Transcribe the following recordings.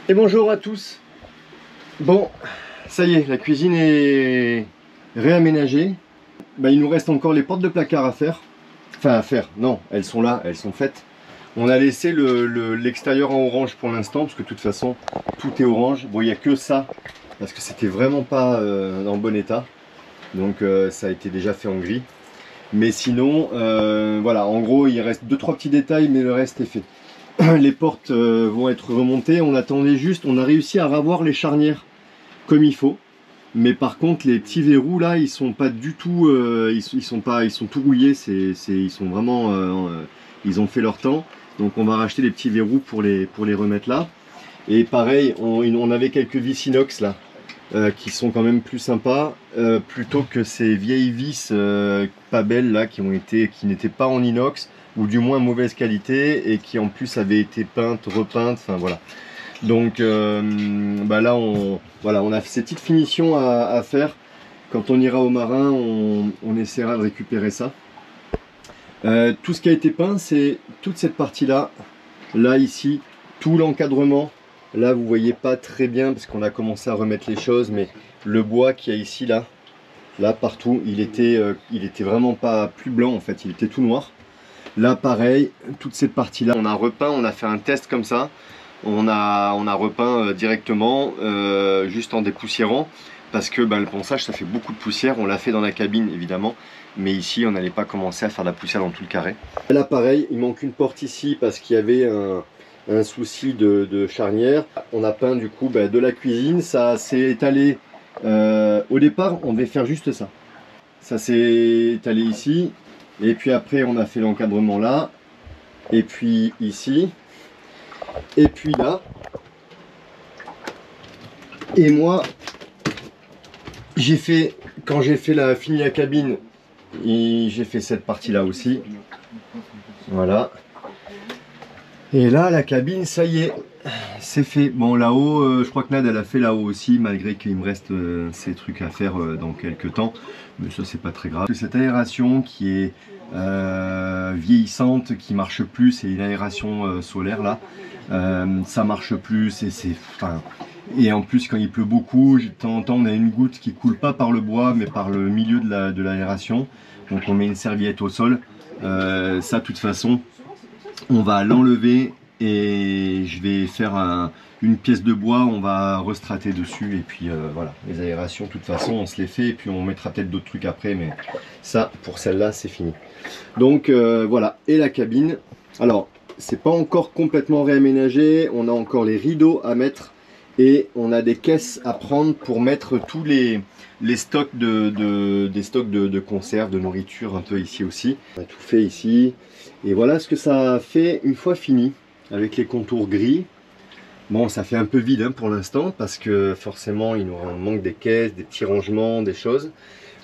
Et bonjour à tous. Bon, ça y est, la cuisine est réaménagée. Il nous reste encore les portes de placard à faire. Enfin à faire, non, elles sont là, elles sont faites. On a laissé l'extérieur en orange pour l'instant, parce que de toute façon, tout est orange. Bon, il n'y a que ça, parce que c'était vraiment pas en bon état. Donc ça a été déjà fait en gris. Mais sinon, voilà, en gros, il reste 2-3 petits détails, mais le reste est fait. Les portes vont être remontées. On attendait juste, on a réussi à ravoir les charnières comme il faut. Mais par contre, les petits verrous là, ils sont pas du tout, ils sont tout rouillés. Ils sont vraiment, ils ont fait leur temps. Donc on va racheter les petits verrous pour les remettre là. Et pareil, on avait quelques vis inox là, qui sont quand même plus sympas, plutôt que ces vieilles vis pas belles là, qui n'étaient pas en inox, ou du moins mauvaise qualité, et qui en plus avaient été peintes, repeintes, enfin voilà. Donc là on a ces petites finitions à faire. Quand on ira au marin, on essaiera de récupérer ça. Tout ce qui a été peint, c'est toute cette partie là, ici, tout l'encadrement. Là vous voyez pas très bien parce qu'on a commencé à remettre les choses, mais le bois qu'il y a ici là partout, il était vraiment pas plus blanc en fait, il était tout noir. Là pareil, toute cette partie là, on a repeint, on a fait un test comme ça. On a repeint directement, juste en dépoussiérant, parce que le ponçage ça fait beaucoup de poussière. On l'a fait dans la cabine évidemment, mais ici on n'allait pas commencer à faire de la poussière dans tout le carré. Là pareil, il manque une porte ici parce qu'il y avait un souci de charnière. On a peint du coup de la cuisine, ça s'est étalé. Au départ on devait faire juste ça. Ça s'est étalé ici, et puis après on a fait l'encadrement là, et puis ici. Et puis là, et moi, quand j'ai fait fini la cabine, j'ai fait cette partie là aussi, voilà. Et là, la cabine, ça y est, c'est fait. Bon, là-haut, je crois que Nad, elle a fait là-haut aussi, malgré qu'il me reste ces trucs à faire dans quelques temps, mais ça, c'est pas très grave. Cette aération qui est vieillissante, qui marche plus, c'est une aération solaire là. Ça marche plus, et en plus quand il pleut beaucoup, de temps en temps on a une goutte qui coule pas par le bois mais par le milieu de l'aération. Donc on met une serviette au sol. Ça de toute façon on va l'enlever, et je vais faire une pièce de bois, on va restrater dessus, et puis voilà, les aérations de toute façon on se les fait, et puis on mettra peut-être d'autres trucs après, mais ça pour celle-là c'est fini. Donc voilà, et la cabine, alors c'est pas encore complètement réaménagé, on a encore les rideaux à mettre, et on a des caisses à prendre pour mettre tous les stocks des stocks de conserve, de nourriture un peu ici aussi. On a tout fait ici, et voilà ce que ça a fait une fois fini, avec les contours gris. Bon, ça fait un peu vide pour l'instant, parce que forcément il nous manque des caisses, des petits rangements, des choses.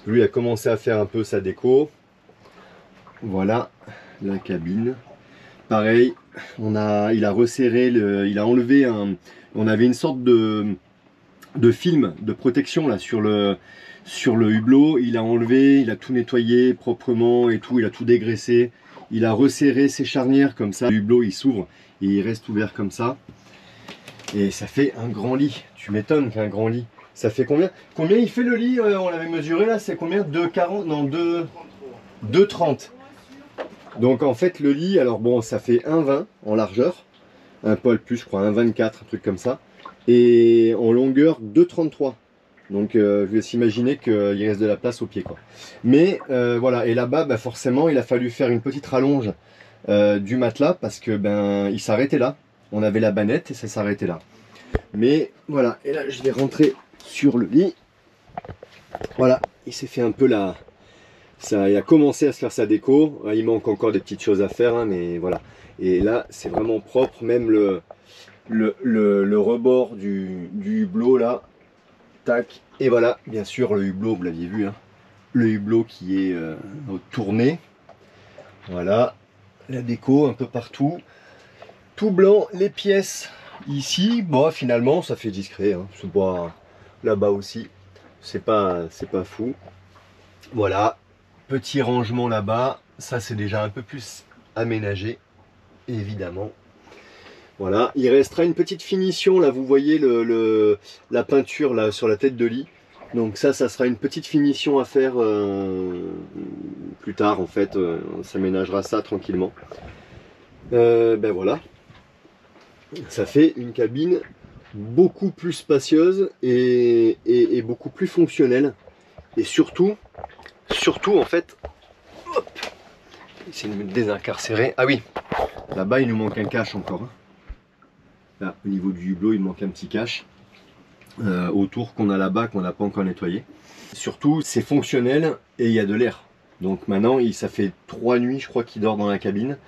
Lui a commencé à faire un peu sa déco. Voilà la cabine. Pareil, il a resserré, il a enlevé on avait une sorte de film de protection là sur le hublot. Il a enlevé, il a tout nettoyé proprement et tout, il a tout dégraissé. Il a resserré ses charnières comme ça. Le hublot il s'ouvre et il reste ouvert comme ça. Et ça fait un grand lit. Tu m'étonnes qu'un grand lit. Ça fait combien il fait le lit? On l'avait mesuré là, c'est combien? 2,40? Non, 2,30. Donc en fait le lit, alors bon, ça fait 1,20 en largeur, un poil plus je crois, 1,24, un truc comme ça, et en longueur 2,33. Donc je vais s'imaginer qu'il reste de la place au pied quoi. Mais voilà, et là-bas forcément il a fallu faire une petite rallonge du matelas, parce que il s'arrêtait là. On avait la bannette et ça s'arrêtait là. Mais voilà, et là je vais rentrer sur le lit. Voilà, il s'est fait un peu la... Ça, il a commencé à se faire sa déco. Il manque encore des petites choses à faire, mais voilà. Et là, c'est vraiment propre. Même le rebord du hublot là. Tac. Et voilà, bien sûr, le hublot, vous l'aviez vu. Le hublot qui est tourné. Voilà. La déco un peu partout. Tout blanc. Les pièces ici. Bon, finalement, ça fait discret. Ce bois là-bas aussi. C'est pas fou. Voilà. Petit rangement là-bas, ça c'est déjà un peu plus aménagé, évidemment. Voilà, il restera une petite finition, là vous voyez la peinture là sur la tête de lit. Donc ça sera une petite finition à faire plus tard en fait, on s'aménagera ça tranquillement. Ben voilà, ça fait une cabine beaucoup plus spacieuse et beaucoup plus fonctionnelle. Et surtout en fait, hop, essayer de me désincarcérer. Ah oui, là-bas il nous manque un cache encore. Là, au niveau du hublot, il manque un petit cache autour qu'on a là-bas, qu'on n'a pas encore nettoyé. Surtout, c'est fonctionnel et il y a de l'air. Donc maintenant, ça fait 3 nuits, je crois, qu'il dort dans la cabine.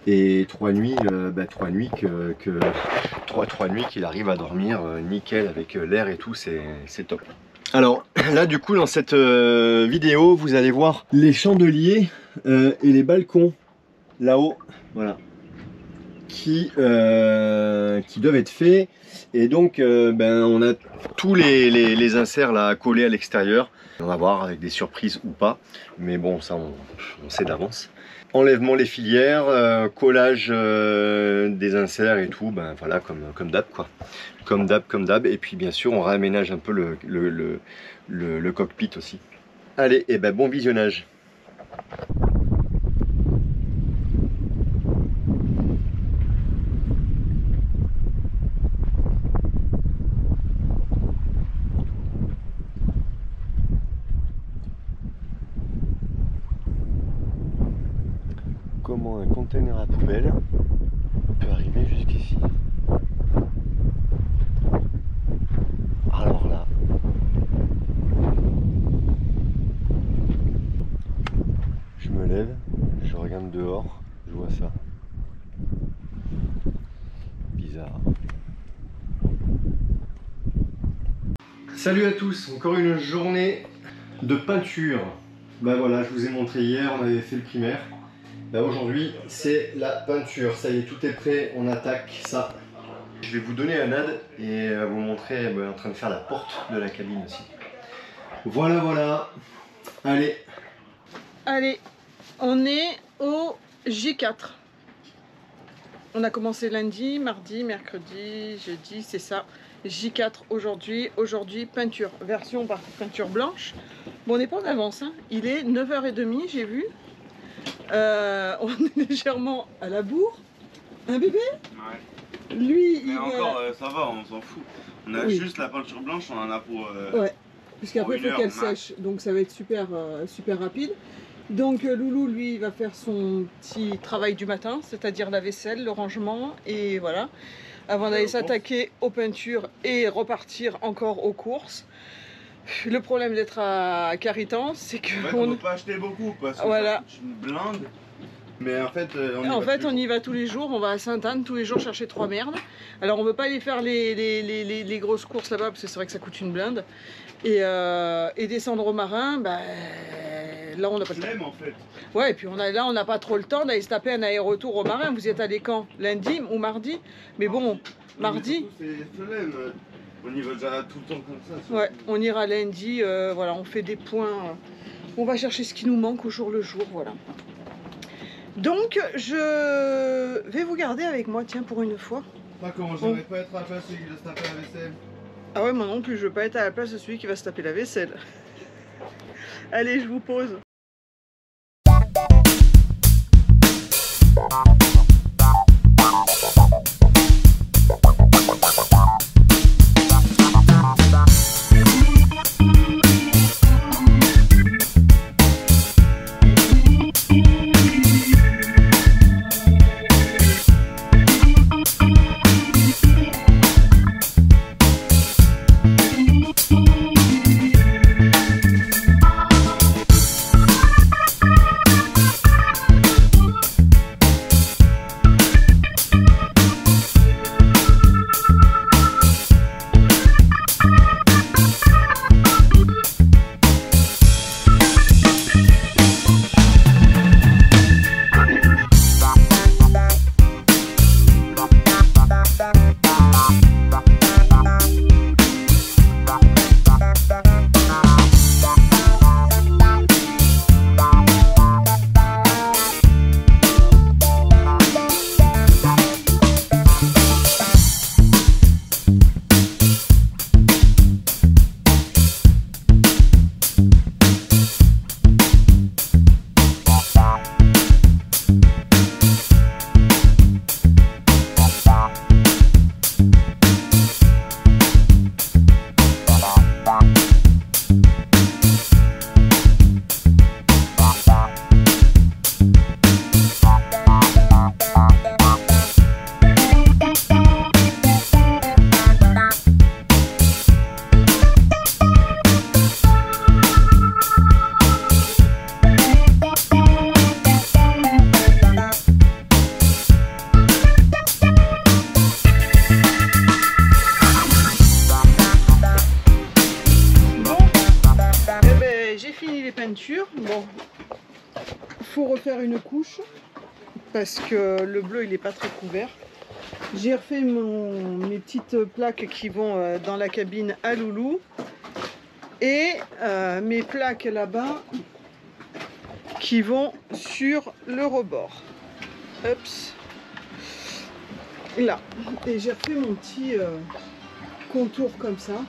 Et 3 nuits, 3 nuits qu'il arrive à dormir nickel avec l'air et tout, c'est top. Alors là, du coup, dans cette vidéo, vous allez voir les chandeliers et les balcons là-haut. Voilà. Qui doivent être faits, et donc on a tous les inserts là collés à l'extérieur. On va voir avec des surprises ou pas, mais bon, ça on sait d'avance. Enlèvement les filières, collage des inserts et tout, ben voilà, comme d'hab quoi, comme d'hab, et puis bien sûr on réaménage un peu le cockpit aussi. Allez, et ben bon visionnage. Comment un conteneur à poubelle peut arriver jusqu'ici. Alors là, je me lève, je regarde dehors, je vois ça. Bizarre. Salut à tous, encore une journée de peinture. Ben voilà, je vous ai montré hier, on avait fait le primaire. Là aujourd'hui c'est la peinture, ça y est, tout est prêt, on attaque ça. Je vais vous donner un ad et vous montrer en train de faire la porte de la cabine aussi. Voilà, allez. Allez, on est au J4. On a commencé lundi, mardi, mercredi, jeudi, c'est ça. J4 aujourd'hui, peinture, version par peinture blanche. Bon, on n'est pas en avance, hein. Il est 9h30, j'ai vu. On est légèrement à la bourre. Un bébé? Ouais. Lui, mais il encore, ça va, on s'en fout. On a juste la peinture blanche, on en a pour... ouais, puisqu'après il faut qu'elle sèche, donc ça va être super rapide. Donc Loulou, lui, il va faire son petit travail du matin, c'est-à-dire la vaisselle, le rangement, et voilà. Avant d'aller s'attaquer aux peintures et repartir encore aux courses. Le problème d'être à Caritan, c'est que on ne peut pas acheter beaucoup parce que voilà. c'est une blinde. Mais en fait, on y va tous les jours. On va à Sainte-Anne tous les jours chercher 3 merdes. Alors on ne veut pas aller faire les grosses courses là-bas parce que c'est vrai que ça coûte une blinde. Et descendre au marin, bah, là on n'a pas le temps. En fait. Ouais, et puis là on n'a pas trop le temps d'aller se taper un aller-retour au marin. Vous y êtes allé quand? Lundi ou mardi? Mais bon, mardi. C'est flemme. On y va déjà tout le temps comme ça. Ouais, on ira lundi, voilà, on fait des points, on va chercher ce qui nous manque au jour le jour, voilà. Donc, je vais vous garder avec moi, tiens, pour une fois. Pas comment, j'aimerais pas être à la place de celui qui va se taper la vaisselle. Ah ouais, moi non plus, je veux pas être à la place de celui qui va se taper la vaisselle. Allez, je vous pose. peinture. Bon, faut refaire une couche parce que le bleu il est pas très couvert. J'ai refait mes petites plaques qui vont dans la cabine à Loulou et mes plaques là-bas qui vont sur le rebord. Ups. Là. Et j'ai refait mon petit contour comme ça.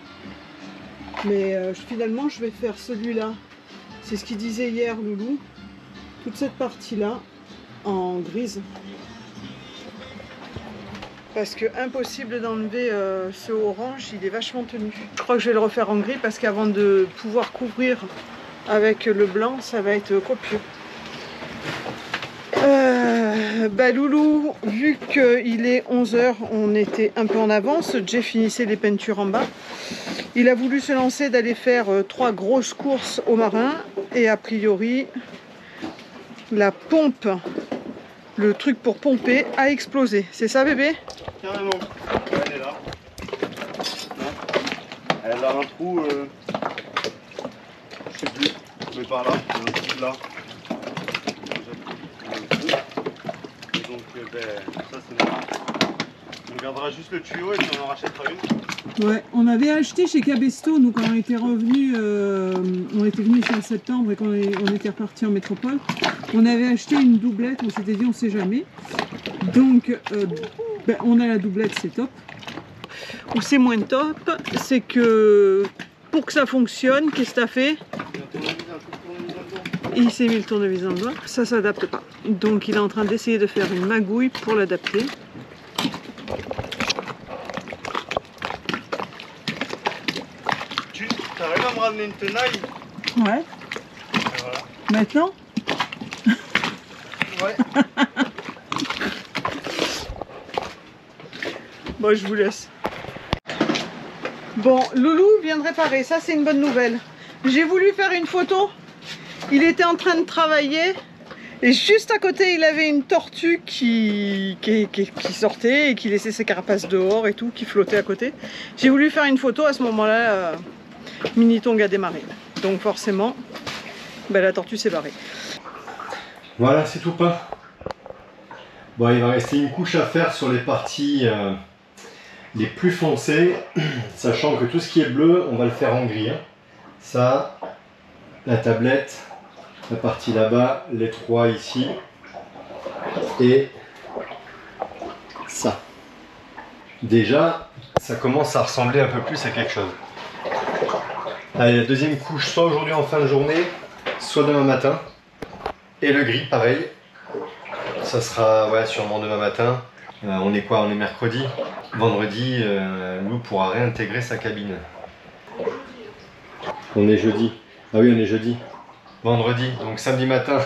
Mais finalement, je vais faire celui-là. C'est ce qu'il disait hier, Loulou. Toute cette partie-là en grise. Parce que impossible d'enlever ce orange, il est vachement tenu. Je crois que je vais le refaire en gris parce qu'avant de pouvoir couvrir avec le blanc, ça va être copieux. Bah Loulou, vu qu'il est 11 h, on était un peu en avance. Jay finissait les peintures en bas. Il a voulu se lancer d'aller faire 3 grosses courses au marin. Et a priori, la pompe, le truc pour pomper, a explosé. C'est ça, bébé? Carrément. Elle est là. Elle a un trou, je sais plus, mais par là, il y a un trou là. Donc ça c'est normal. On gardera juste le tuyau et puis on en rachètera une. Ouais, on avait acheté chez Cabesto, nous quand on était revenus, on était venus ici en septembre et quand on était reparti en métropole, on avait acheté une doublette, on s'était dit on sait jamais. Donc on a la doublette, c'est top. Où c'est moins top, c'est que pour que ça fonctionne, qu'est-ce que t'as fait? Il s'est mis le tournevis dans le doigt, ça s'adapte pas. Donc il est en train d'essayer de faire une magouille pour l'adapter. Tu arrives à me ramener une tenaille? Ouais. Et voilà. Maintenant? Ouais. Bon, je vous laisse. Bon, Loulou vient de réparer, ça c'est une bonne nouvelle. J'ai voulu faire une photo, il était en train de travailler et juste à côté il avait une tortue qui sortait et qui laissait ses carapaces dehors et tout, qui flottait à côté. J'ai voulu faire une photo, à ce moment-là, Minitong a démarré. Donc forcément, ben, la tortue s'est barrée. Voilà, c'est tout peint. Bon, il va rester une couche à faire sur les parties les plus foncées, sachant que tout ce qui est bleu, on va le faire en gris. Hein. Ça, la tablette, la partie là-bas, les 3 ici, et ça. Déjà, ça commence à ressembler un peu plus à quelque chose. Allez, la deuxième couche, soit aujourd'hui en fin de journée, soit demain matin. Et le gris, pareil. Ça sera ouais, sûrement demain matin. On est quoi? On est mercredi. Vendredi, Lou pourra réintégrer sa cabine. On est jeudi. Ah oui, on est jeudi. Vendredi, donc samedi matin.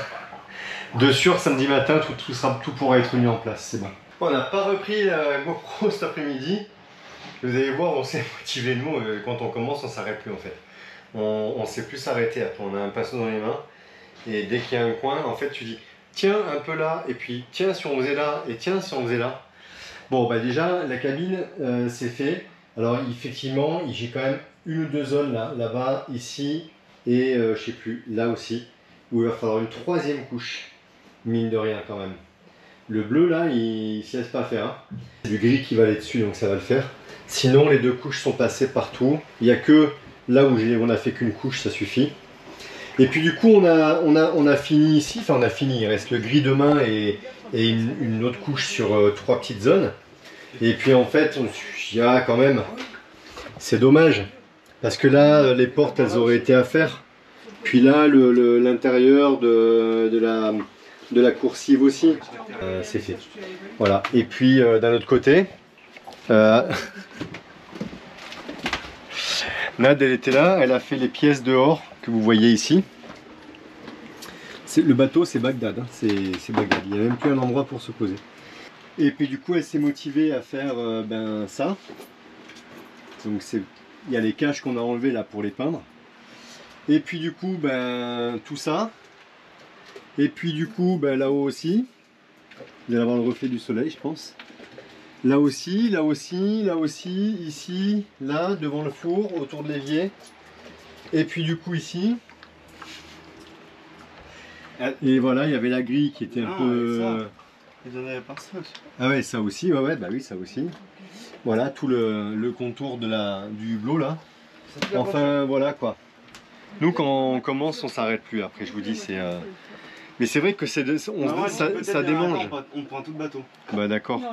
De sûr, samedi matin, tout pourra être mis en place. C'est bon. On n'a pas repris la GoPro cet après-midi. Vous allez voir, on s'est motivé. Nous, quand on commence, on s'arrête plus en fait. On ne sait plus s'arrêter. Après, on a un pinceau dans les mains. Et dès qu'il y a un coin, en fait, tu dis tiens, un peu là, et puis tiens, si on faisait là, et tiens, si on faisait là. Bon, bah déjà, la cabine, c'est fait. Alors, effectivement, j'ai quand même une ou deux zones là-bas, ici, et je sais plus, là aussi, où il va falloir une troisième couche, mine de rien quand même. Le bleu, là, il ne se laisse pas faire. Hein. C'est du gris qui va aller dessus, donc ça va le faire. Sinon, les 2 couches sont passées partout. Il n'y a que là où on a fait qu'une couche, ça suffit. Et puis du coup on a fini ici, enfin on a fini, il reste le gris demain et une autre couche sur 3 petites zones. Et puis en fait, il y a quand même, c'est dommage, parce que là les portes elles auraient été à faire. Puis là l'intérieur de la coursive aussi, c'est fait. Voilà, et puis d'un autre côté, Nad elle était là, elle a fait les pièces dehors que vous voyez ici. Le bateau c'est Bagdad, hein. C'est Bagdad, il n'y a même plus un endroit pour se poser. Et puis du coup elle s'est motivée à faire ça. Donc il y a les caches qu'on a enlevées là pour les peindre. Et puis du coup tout ça. Et puis du coup là-haut aussi. Vous allez avoir le reflet du soleil je pense. Là aussi, là aussi, là aussi, ici, là, devant le four, autour de l'évier. Et puis du coup ici. Et voilà, il y avait la grille qui était un Ah, peu... ça. Ils en avaient pas ça aussi. Ah ouais, ça aussi, ouais, bah oui, ça aussi. Voilà, tout le contour du hublot là. Enfin, voilà quoi. Nous, quand on commence, on s'arrête plus. Après, je vous dis, c'est... Mais c'est vrai que ça démange. On prend tout le bateau. Bah d'accord. Non,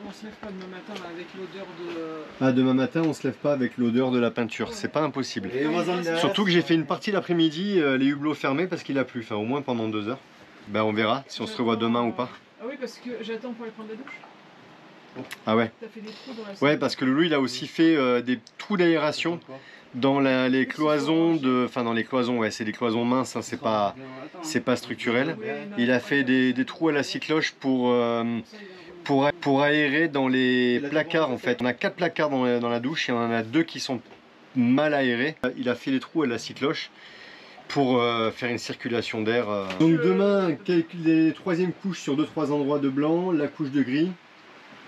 on se lève pas demain matin là, avec l'odeur de... Ah, demain matin, on se lève pas avec l'odeur de la peinture. C'est pas impossible. Et les voisins derrière, Surtout que j'ai fait une partie l'après-midi, les hublots fermés parce qu'il a plu. Enfin, au moins pendant 2 heures. Ben, on verra si on se revoit demain ou pas. Ah oui, parce que j'attends pour aller prendre la douche. Ah ouais. T'as fait des trous dans la salle. Ouais, parce que Loulou, il a aussi fait des trous d'aération dans les cloisons enfin dans les cloisons, ouais, c'est des cloisons minces, hein, c'est pas structurel. Il a fait des trous à la cycloche pour aérer dans les placards en fait. On a 4 placards dans la douche et on en a 2 qui sont mal aérés. Il a fait des trous à la cycloche pour faire une circulation d'air. Donc demain, les 3e couches sur 2-3 endroits de blanc, la couche de gris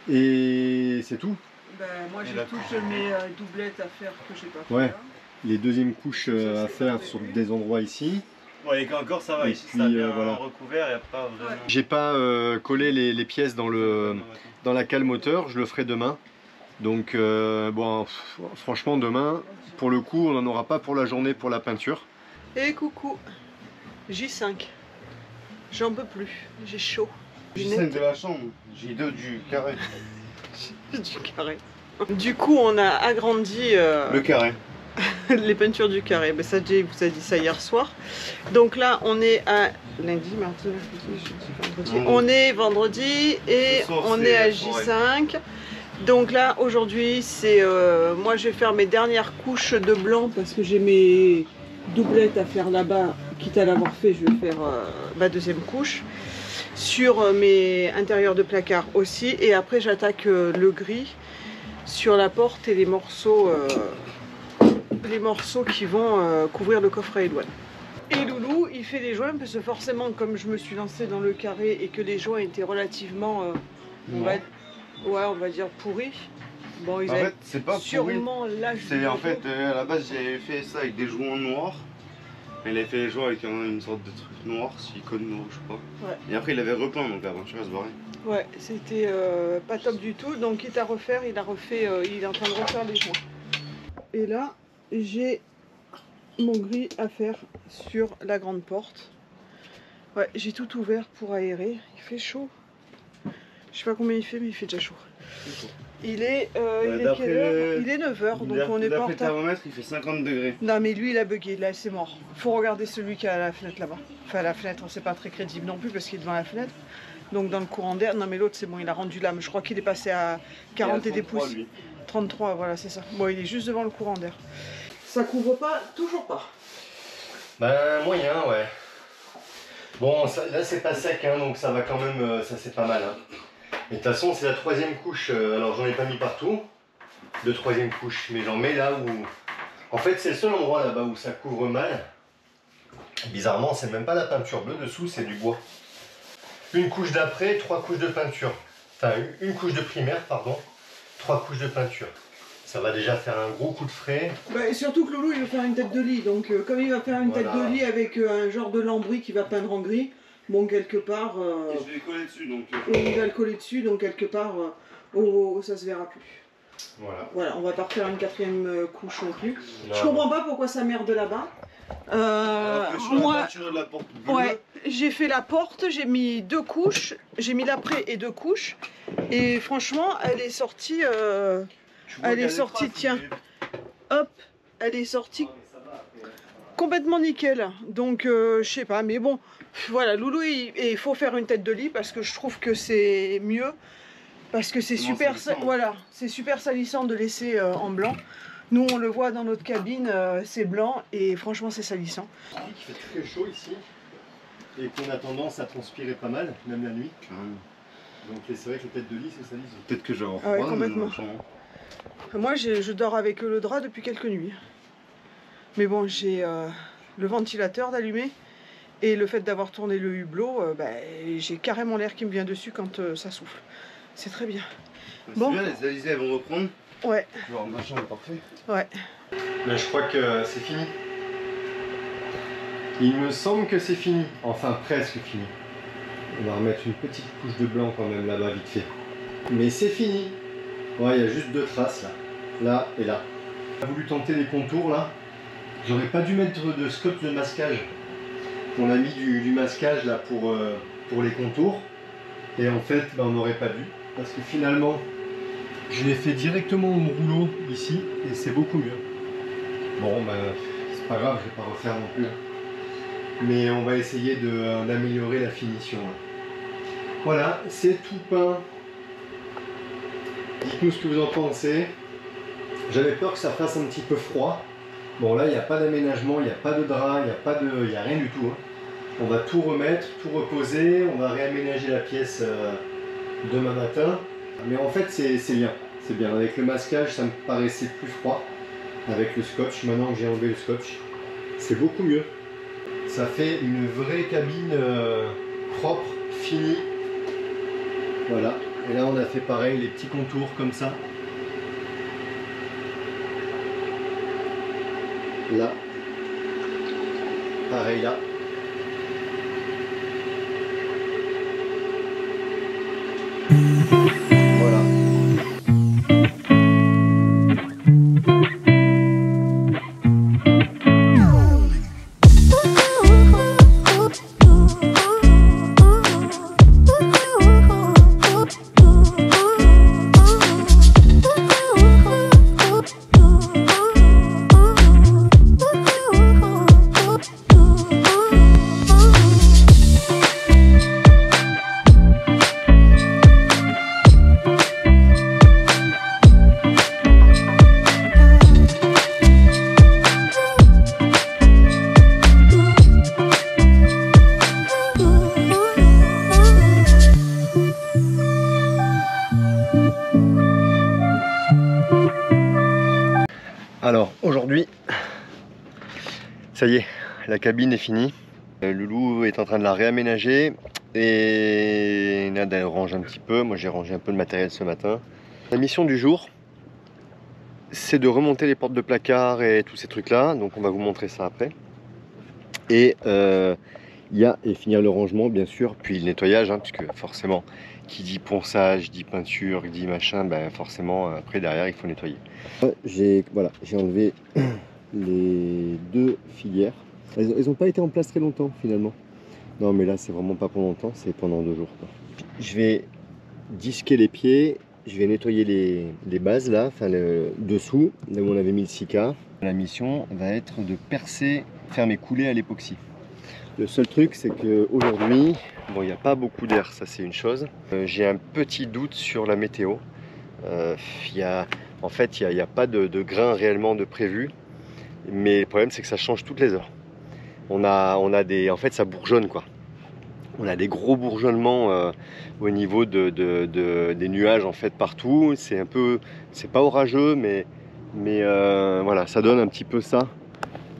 et c'est tout. Ben, moi j'ai toutes mes doublettes à faire que j'ai pas fait. Ouais. Là. Les 2e couches à faire sur des endroits ici. Ouais, et encore ça va, Et ici puis, ça a bien voilà. recouvert, il n'y a pas vraiment... J'ai pas collé les pièces dans la cale moteur, je le ferai demain. Donc bon, franchement demain, pour le coup, on n'en aura pas pour la journée pour la peinture. Et coucou, J5. J'en peux plus, j'ai chaud. J5 de la chambre, J2 du carré. Du carré. Du coup, on a agrandi Le carré. les peintures du carré. Ben, ça, Jay vous a dit ça hier soir. Donc là, on est à lundi, mardi, mercredi, jeudi, vendredi. On est vendredi et Ce soir, on c'est est à la J5. Donc là, aujourd'hui, c'est moi, je vais faire mes dernières couches de blanc parce que j'ai mes doublettes à faire là-bas. Quitte à l'avoir fait, je vais faire ma 2e couche. Sur mes intérieurs de placard aussi, et après j'attaque le gris sur la porte et les morceaux qui vont couvrir le coffret à Elouane. Et Loulou il fait les joints parce que forcément comme je me suis lancée dans le carré et que les joints étaient relativement on va dire pourris, bon ils En avaient fait, c'est pas sûrement l'âge C'est du en bateau. fait, à la base j'avais fait ça avec des joints noirs. Il avait fait les joints avec une sorte de truc noir, silicone noir je crois. Ouais. Et après il avait repeint donc l'aventure elle se barrait. Ouais, c'était pas top du tout, donc quitte à refaire, il a refait, il est en train de refaire les joints. Et là, j'ai mon gris à faire sur la grande porte. Ouais, j'ai tout ouvert pour aérer, il fait chaud. Je sais pas combien il fait, mais il fait déjà chaud. Il est quelle heure ? Il est 9h, donc on est pas en D'après le retard. thermomètre il fait 50 degrés. Non mais lui il a bugué, là c'est mort. Faut regarder celui qui est à la fenêtre là-bas. Enfin la fenêtre, c'est pas très crédible non plus parce qu'il est devant la fenêtre. Donc dans le courant d'air, non mais l'autre c'est bon, il a rendu l'âme. Je crois qu'il est passé à 40 et des pouces. 33, voilà c'est ça. Bon il est juste devant le courant d'air. Ça couvre pas, toujours pas. Ben moyen, ouais. Bon, là c'est pas sec, hein, donc ça va quand même, ça c'est pas mal. Hein. Et de toute façon c'est la 3e couche, alors j'en ai pas mis partout, de 3e couche, mais j'en mets là où... En fait c'est le seul endroit là-bas où ça couvre mal. Bizarrement c'est même pas la peinture bleue dessous, c'est du bois. Une couche d'après, 3 couches de peinture. Enfin une couche de primaire, pardon, 3 couches de peinture. Ça va déjà faire un gros coup de frais. Bah, et surtout que Loulou il va faire une tête de lit, donc comme il va faire une tête de lit avec un genre de lambris qu'il va peindre en gris, bon quelque part... Et je vais coller dessus donc... il va le coller dessus, donc quelque part ça se verra plus. Voilà. Voilà, on va pas refaire une 4e couche non plus. Non. Je comprends pas pourquoi ça merde là-bas. Alors que sur la Moi, peinture de la porte bleue, ouais, j'ai fait la porte, j'ai mis 2 couches, j'ai mis l'après et 2 couches, et franchement, elle est sortie, tu vois elle qu'il y a est des sortie, traces, tiens. Hop, elle est sortie complètement nickel. Donc, je sais pas, mais bon, voilà, Loulou, il faut faire une tête de lit parce que je trouve que c'est mieux, parce que c'est Comment super, salissant. voilà, c'est super salissant de laisser en blanc. Nous, on le voit dans notre cabine, c'est blanc et franchement, c'est salissant. Il fait très chaud ici et qu'on a tendance à transpirer pas mal, même la nuit. Donc c'est vrai que les têtes de lit c'est salissant. Peut-être que j'ai un Ah ouais, froid, complètement. Moi, je dors avec le drap depuis quelques nuits. Mais bon, j'ai le ventilateur d'allumé et le fait d'avoir tourné le hublot, j'ai carrément l'air qui me vient dessus quand ça souffle. C'est très bien. Bon. C'est bien, les alizés elles vont reprendre. Ouais, Genre machin est parfait. ouais. Mais je crois que c'est fini. Il me semble que c'est fini, enfin presque fini. On va remettre une petite couche de blanc quand même là-bas vite fait. Mais c'est fini. Ouais, il y a juste 2 traces là. Là et là. J'ai voulu tenter les contours là. J'aurais pas dû mettre de scotch de masquage. On a mis du masquage là pour les contours. Et en fait, ben, on n'aurait pas dû. Parce que finalement, je l'ai fait directement au rouleau ici. Et c'est beaucoup mieux. Bon, ben, c'est pas grave, je vais pas refaire non plus. Mais on va essayer d'améliorer la finition. Voilà, c'est tout peint. Dites-nous ce que vous en pensez. J'avais peur que ça fasse un petit peu froid. Bon là, il n'y a pas d'aménagement, il n'y a pas de drap, il n'y a rien du tout. Hein. On va tout remettre, tout reposer, on va réaménager la pièce demain matin. Mais en fait, c'est bien. C'est bien. Avec le masquage, ça me paraissait plus froid. Avec le scotch, maintenant que j'ai enlevé le scotch, c'est beaucoup mieux. Ça fait une vraie cabine propre, finie. Voilà. Et là, on a fait pareil, les petits contours comme ça. Là. Pareil là. Voilà. Alors aujourd'hui, ça y est, la cabine est finie. Loulou est en train de la réaménager et Nad elle range un petit peu. Moi j'ai rangé un peu de matériel ce matin. La mission du jour, c'est de remonter les portes de placard et tous ces trucs là. Donc on va vous montrer ça après. Et finir le rangement bien sûr, puis le nettoyage, hein, puisque forcément qui dit ponçage, dit peinture, dit machin, ben forcément après derrière il faut nettoyer. J'ai enlevé les 2 filières. Elles n'ont pas été en place très longtemps finalement. Non mais là c'est vraiment pas pour longtemps, c'est pendant 2 jours quoi. Je vais disquer les pieds, je vais nettoyer les bases là, enfin le dessous, là où on avait mis le silica. La mission va être de percer, faire mes coulées à l'époxy. Le seul truc c'est qu'aujourd'hui, bon il n'y a pas beaucoup d'air, ça c'est une chose. J'ai un petit doute sur la météo. En fait il n'y a pas de grain réellement de prévu. Mais le problème c'est que ça change toutes les heures. On a en fait ça bourgeonne quoi. On a des gros bourgeonnements au niveau des nuages en fait partout. C'est pas orageux mais voilà, ça donne un petit peu ça.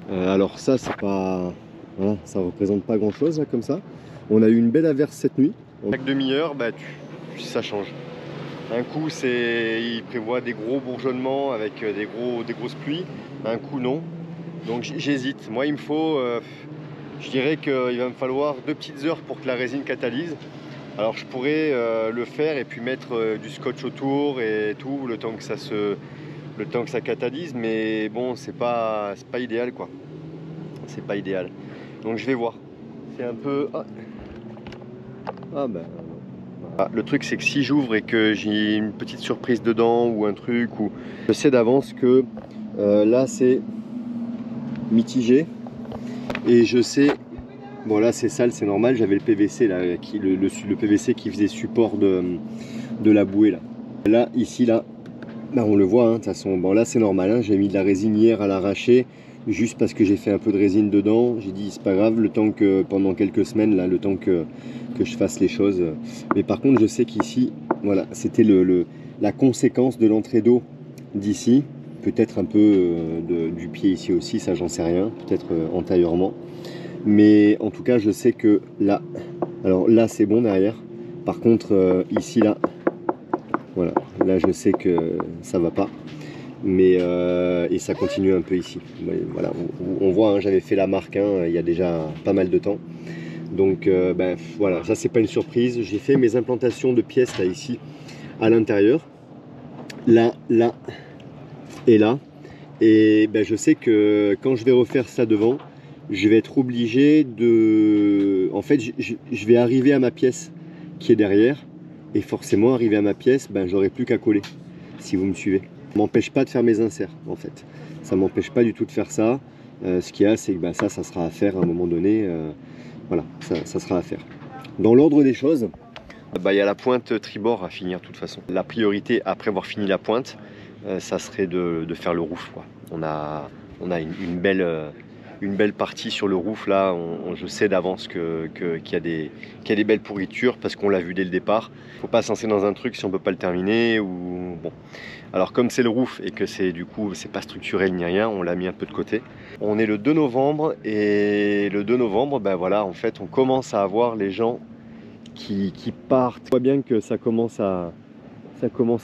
Alors ça c'est pas... Voilà, ça représente pas grand chose là comme ça. On a eu une belle averse cette nuit. Chaque demi-heure, bah, ça change. Un coup il prévoit des gros bourgeonnements avec des grosses pluies. Un coup non. Donc j'hésite. Moi il me faut, je dirais qu'il va me falloir 2 petites heures pour que la résine catalyse. Alors je pourrais le faire et puis mettre du scotch autour et tout le temps que ça catalyse. Mais bon c'est pas idéal quoi. C'est pas idéal. Donc je vais voir. C'est un peu... le truc c'est que si j'ouvre et que j'ai une petite surprise dedans ou un truc, ou je sais d'avance que là c'est mitigé. Et je sais... Bon là c'est sale, c'est normal, j'avais le PVC là, le PVC qui faisait support de la bouée là. Là, ici, là on le voit, hein, de toute façon, bon là c'est normal, hein, j'ai mis de la résine hier à l'arracher. Juste parce que j'ai fait un peu de résine dedans, j'ai dit c'est pas grave, le temps que pendant quelques semaines là, le temps que je fasse les choses. Mais par contre je sais qu'ici, voilà, c'était la conséquence de l'entrée d'eau d'ici, peut-être un peu du pied ici aussi, ça j'en sais rien, peut-être antérieurement. Mais en tout cas je sais que là, alors là c'est bon derrière, par contre ici là, voilà, là je sais que ça va pas. Mais et ça continue un peu ici. Voilà, on voit, hein, j'avais fait la marque il y a déjà pas mal de temps. Donc ben, voilà, ça c'est pas une surprise. J'ai fait mes implantations de pièces là ici à l'intérieur, là, là et là. Et ben, je sais que quand je vais refaire ça devant, je vais être obligé de... En fait, je vais arriver à ma pièce qui est derrière. Et forcément, arrivé à ma pièce, ben, j'aurai plus qu'à coller, si vous me suivez. Ça m'empêche pas de faire mes inserts, en fait. Ça m'empêche pas du tout de faire ça. Ce qu'il y a, c'est que ben, ça sera à faire à un moment donné. Voilà, ça sera à faire. Dans l'ordre des choses, il y a la pointe tribord à finir de toute façon. La priorité, après avoir fini la pointe, ça serait de faire le roof, quoi. On a une belle partie sur le roof là. Je sais d'avance qu'il y a des belles pourritures parce qu'on l'a vu dès le départ. Faut pas se lancer dans un truc si on peut pas le terminer ou bon. Alors comme c'est le roof et que c'est du coup c'est pas structurel ni rien, on l'a mis un peu de côté. On est le 2 novembre et le 2 novembre, ben voilà, en fait on commence à avoir les gens qui partent. On voit bien que ça commence à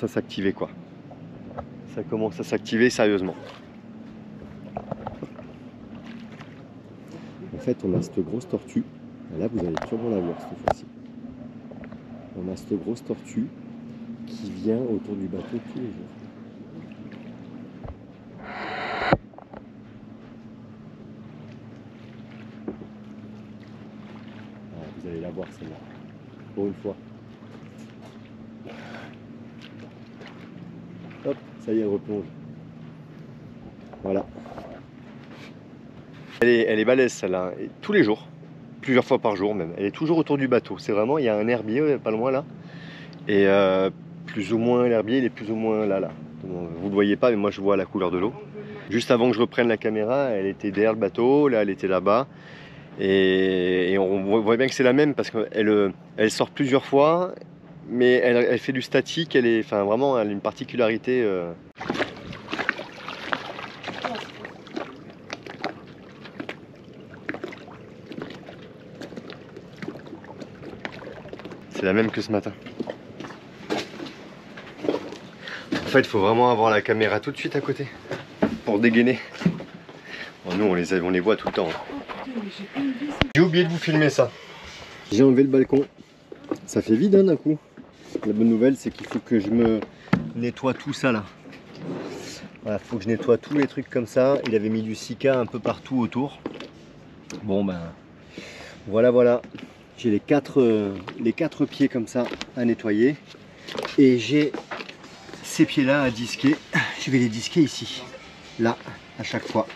s'activer, quoi. Ça commence à s'activer sérieusement. En fait, on a cette grosse tortue. Là, vous allez sûrement la voir cette fois-ci. On a cette grosse tortue qui vient autour du bateau tous les jours. Alors, vous allez la voir celle-là. Pour une fois. Hop, ça y est, elle replonge. Voilà. Elle est balèze celle-là, tous les jours, plusieurs fois par jour même. Elle est toujours autour du bateau. C'est vraiment, il y a un herbier pas loin là. Et plus ou moins, l'herbier il est plus ou moins là. Vous le voyez pas, mais moi je vois la couleur de l'eau. Juste avant que je reprenne la caméra, elle était derrière le bateau, là elle était là-bas. Et on voit bien que c'est la même parce qu'elle sort plusieurs fois, mais elle fait du statique, vraiment, elle a une particularité. C'est la même que ce matin. En fait, il faut vraiment avoir la caméra tout de suite à côté pour dégainer. Bon, nous, on les voit tout le temps. J'ai oublié de vous filmer ça. J'ai enlevé le balcon. Ça fait vide d'un coup. La bonne nouvelle, c'est qu'il faut que je me nettoie tout ça là. Voilà, faut que je nettoie tous les trucs comme ça. Il avait mis du silica un peu partout autour. Bon ben, voilà. J'ai les quatre pieds comme ça à nettoyer. Et j'ai ces pieds là à disquer. Je vais les disquer ici. Là, à chaque fois.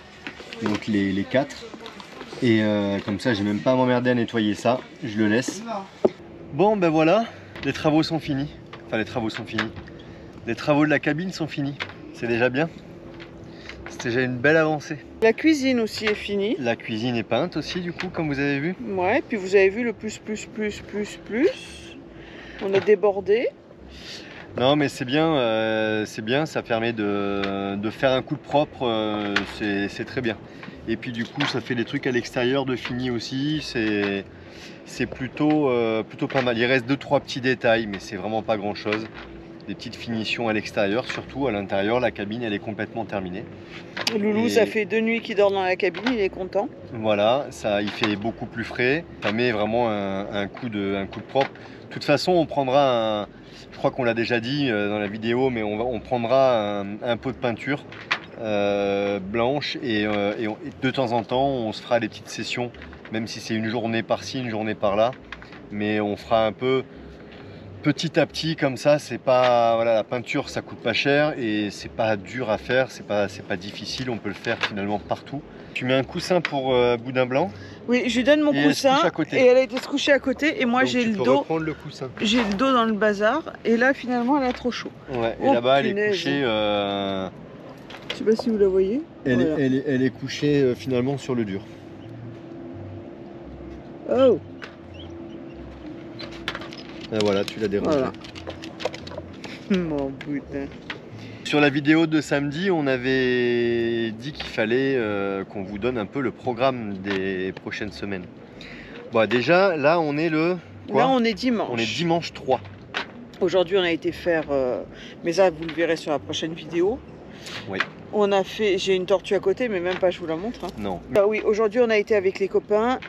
Donc les 4. Et comme ça, j'ai même pas à m'emmerder à nettoyer ça. Je le laisse. Bon ben voilà, les travaux sont finis. Enfin les travaux sont finis. Les travaux de la cabine sont finis. C'est déjà bien. C'est déjà une belle avancée. La cuisine aussi est finie. La cuisine est peinte aussi du coup, comme vous avez vu. Ouais, puis vous avez vu le plus. On a débordé. Non mais c'est bien, ça permet de faire un coup de propre, c'est très bien. Et puis du coup ça fait des trucs à l'extérieur de fini aussi, c'est plutôt pas mal. Il reste 2-3 petits détails mais c'est vraiment pas grand chose. Des petites finitions à l'extérieur, surtout à l'intérieur, la cabine elle est complètement terminée. Loulou, ça fait 2 nuits qu'il dort dans la cabine, il est content. Voilà, ça il fait beaucoup plus frais, ça met vraiment un coup de propre. De toute façon on prendra je crois qu'on l'a déjà dit dans la vidéo, mais on prendra un pot de peinture blanche et de temps en temps on se fera des petites sessions, même si c'est une journée par-ci, une journée par-là, mais on fera un peu petit à petit comme ça. C'est pas, voilà, la peinture ça coûte pas cher et c'est pas dur à faire, c'est pas difficile, on peut le faire finalement partout. Tu mets un coussin pour Boudin Blanc. Oui, je lui donne mon coussin et elle a été se coucher à côté et moi j'ai le dos. Le coussin. J'ai le dos dans le bazar et là finalement elle a trop chaud. Ouais, et là-bas elle est couchée. Je sais pas si vous la voyez. Elle est couchée finalement sur le dur. Oh. Et voilà, tu l'as dérangé. Voilà. Mon putain. Sur la vidéo de samedi, on avait dit qu'il fallait qu'on vous donne un peu le programme des prochaines semaines. Bon, déjà, là, on est le... Là, on est dimanche. On est dimanche 3. Aujourd'hui, on a été faire... mais ça, vous le verrez sur la prochaine vidéo. Oui. On a fait, j'ai une tortue à côté, mais même pas, je vous la montre. Hein. Non. Ah oui, aujourd'hui on a été avec les copains.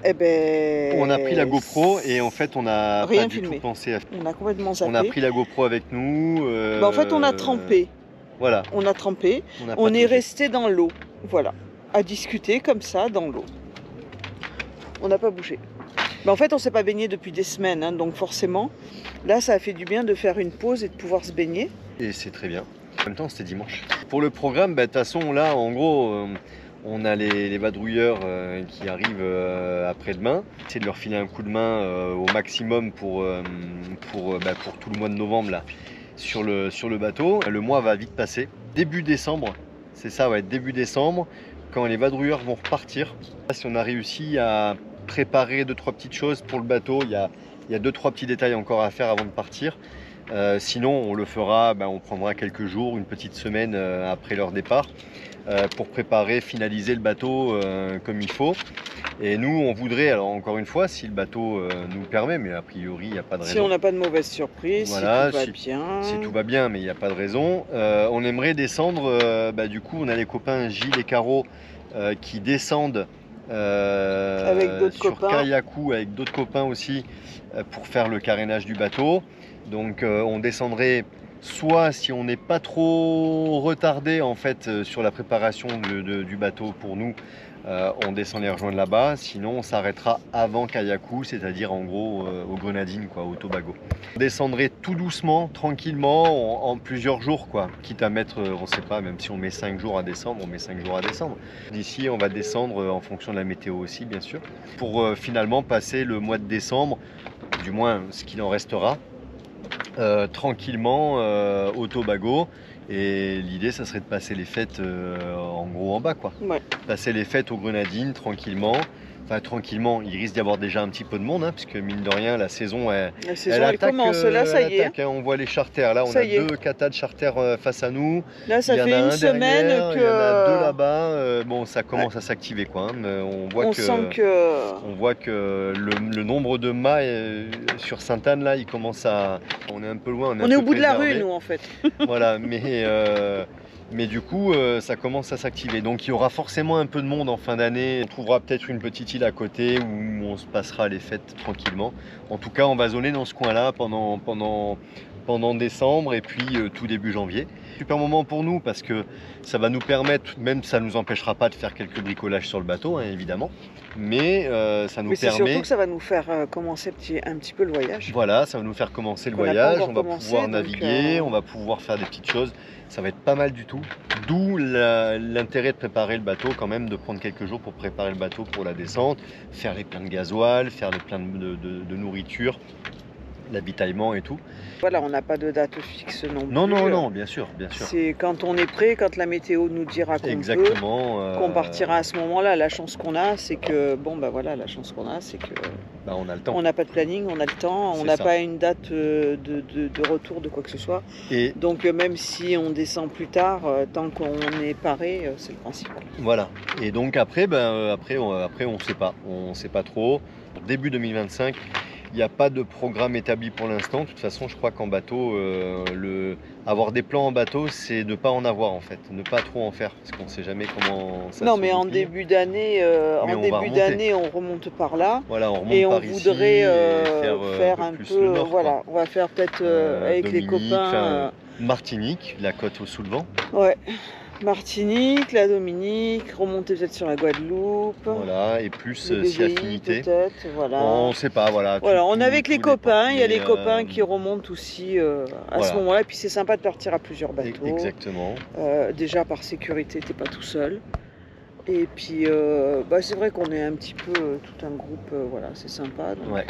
Eh ben, On a pris la GoPro et en fait on a rien pas du filmé. tout pensé à... On a complètement zappé. On a pris la GoPro avec nous. Bah, en fait, on a trempé. Voilà. On a trempé. On, a On est pataugé. resté dans l'eau. Voilà. À discuter comme ça dans l'eau. On n'a pas bougé. Mais en fait, on s'est pas baigné depuis des semaines. Hein, donc forcément, là, ça a fait du bien de faire une pause et de pouvoir se baigner. Et c'est très bien. En même temps, c'était dimanche. Pour le programme, de toute façon, là, en gros, on a les vadrouilleurs qui arrivent après-demain. C'est de leur filer un coup de main au maximum pour tout le mois de novembre là, sur le bateau. Le mois va vite passer. Début décembre, c'est ça, ouais, début décembre, quand les vadrouilleurs vont repartir. Si on a réussi à préparer 2-3 petites choses pour le bateau, il y a 2-3 petits détails encore à faire avant de partir. Sinon, on le fera, on prendra quelques jours, une petite semaine après leur départ pour préparer, finaliser le bateau comme il faut. Et nous, on voudrait, alors encore une fois, si le bateau nous permet, mais a priori, il n'y a pas de raison. Si on n'a pas de mauvaise surprise, Voilà, si tout va bien. Si tout va bien, mais il n'y a pas de raison. On aimerait descendre, du coup, on a les copains Gilles et Caro qui descendent avec sur Kaiaku avec d'autres copains aussi pour faire le carénage du bateau. Donc on descendrait soit si on n'est pas trop retardé en fait sur la préparation du bateau pour nous, on descend les rejoindre là-bas. Sinon on s'arrêtera avant Kaiaku, c'est-à-dire en gros aux Grenadines, quoi, au Tobago. On descendrait tout doucement, tranquillement, en plusieurs jours, quoi. Quitte à mettre, on ne sait pas, même si on met 5 jours à descendre, on met 5 jours à descendre. D'ici on va descendre en fonction de la météo aussi, bien sûr, pour finalement passer le mois de décembre, du moins ce qu'il en restera, tranquillement au Tobago. Et l'idée, ça serait de passer les fêtes en gros en bas, quoi. Ouais. Passer les fêtes aux Grenadines tranquillement. Enfin, tranquillement, il risque d'y avoir déjà un petit peu de monde, hein, puisque mine de rien, la saison, elle attaque, commence. Là, ça y est. Attaque, hein, on voit les charters. Là, on a 2 katas de charters face à nous. Là, ça fait une semaine que. Il y en a 2 là-bas. Bon, ça commence à s'activer, quoi. Hein. On voit que le nombre de mâts sur Sainte-Anne, là, il commence à. On est un peu loin. On est au bout de la rue, nous, en fait. Voilà, mais du coup, ça commence à s'activer. Donc il y aura forcément un peu de monde en fin d'année. On trouvera peut-être une petite île à côté où on se passera les fêtes tranquillement. En tout cas, on va zoner dans ce coin-là pendant décembre et puis tout début janvier. Super moment pour nous parce que ça va nous permettre, même ça ne nous empêchera pas de faire quelques bricolages sur le bateau, hein, évidemment. Mais ça nous permet... c'est surtout que ça va nous faire commencer un petit peu le voyage. Voilà, ça va nous faire commencer le voyage. On va pouvoir naviguer, on va pouvoir faire des petites choses. Ça va être pas mal du tout. D'où l'intérêt de préparer le bateau quand même, de prendre quelques jours pour préparer le bateau pour la descente, faire les pleins de gasoil, faire les pleins de nourriture, l'habitaillement et tout. Voilà, on n'a pas de date fixe non plus. Non, bien sûr. C'est quand on est prêt, quand la météo nous dira qu'on peut, qu'on partira à ce moment-là. La chance qu'on a, c'est que, la chance qu'on a, c'est que on a le temps. On n'a pas de planning, on a le temps, on n'a pas une date de retour de quoi que ce soit. Et donc même si on descend plus tard, tant qu'on est paré, c'est le principal. Voilà. Et donc après, on sait pas trop. Début 2025. Il n'y a pas de programme établi pour l'instant. De toute façon, je crois qu'en bateau, avoir des plans en bateau, c'est de ne pas en avoir en fait, ne pas trop en faire, parce qu'on ne sait jamais comment ça se Non, mais en début d'année, on remonte par là. Voilà, on remonte et par on voudrait faire un peu. Le nord, voilà, on va faire peut-être avec Dominique, les copains. Martinique, la côte au Sous-le-Vent. Ouais. Martinique, la Dominique, remonter peut-être sur la Guadeloupe. Voilà, et plus si affinité. Peut-être, voilà. On ne sait pas, voilà. Voilà, on est avec les copains, il y a les copains qui remontent aussi à ce moment-là. Et puis c'est sympa de partir à plusieurs bateaux. Exactement. Déjà par sécurité, t'es pas tout seul. Et puis c'est vrai qu'on est un petit peu tout un groupe, voilà, c'est sympa. Donc,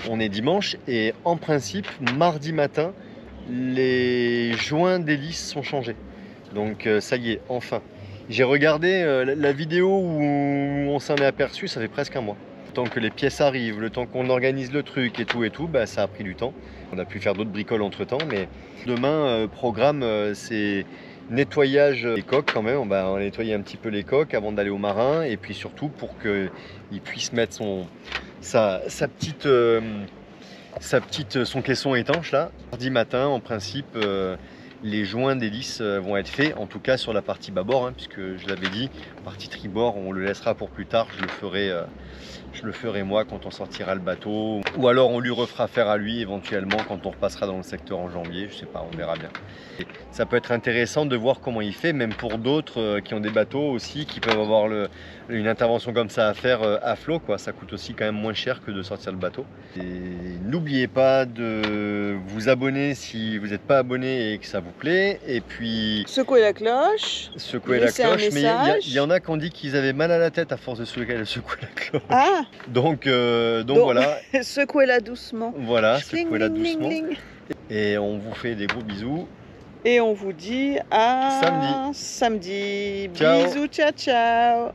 On est dimanche et en principe, mardi matin, les joints d'hélice sont changés. Donc ça y est, enfin. J'ai regardé la vidéo où on s'en est aperçu, ça fait presque un mois. Le temps que les pièces arrivent, le temps qu'on organise le truc et tout, ça a pris du temps. On a pu faire d'autres bricoles entre temps, mais demain, programme, c'est nettoyage des coques quand même. On va nettoyer un petit peu les coques avant d'aller au marin, et puis surtout pour qu'il puisse mettre son caisson étanche là. Mardi matin, en principe, les joints d'hélice vont être faits, en tout cas sur la partie bâbord, hein, puisque je l'avais dit, partie tribord, on le laissera pour plus tard, je le ferai moi quand on sortira le bateau, ou alors on lui refera faire à lui éventuellement quand on repassera dans le secteur en janvier, je sais pas, on verra bien. Et ça peut être intéressant de voir comment il fait, même pour d'autres qui ont des bateaux aussi, qui peuvent avoir une intervention comme ça à faire à flot, quoi. Ça coûte aussi quand même moins cher que de sortir le bateau. Et n'oubliez pas de vous abonner si vous n'êtes pas abonné et que ça vous plaît, et puis secouez la cloche. secouer la Laissez un cloche, mais message. il y en a qui ont dit qu'ils avaient mal à la tête à force de secouer la cloche. Ah, Donc voilà, secouez-la doucement. voilà, Schling, secouez-la ling, ling, doucement. ling. Et on vous fait des gros bisous. Et on vous dit à Samedi. samedi. Ciao. Bisous, ciao, ciao.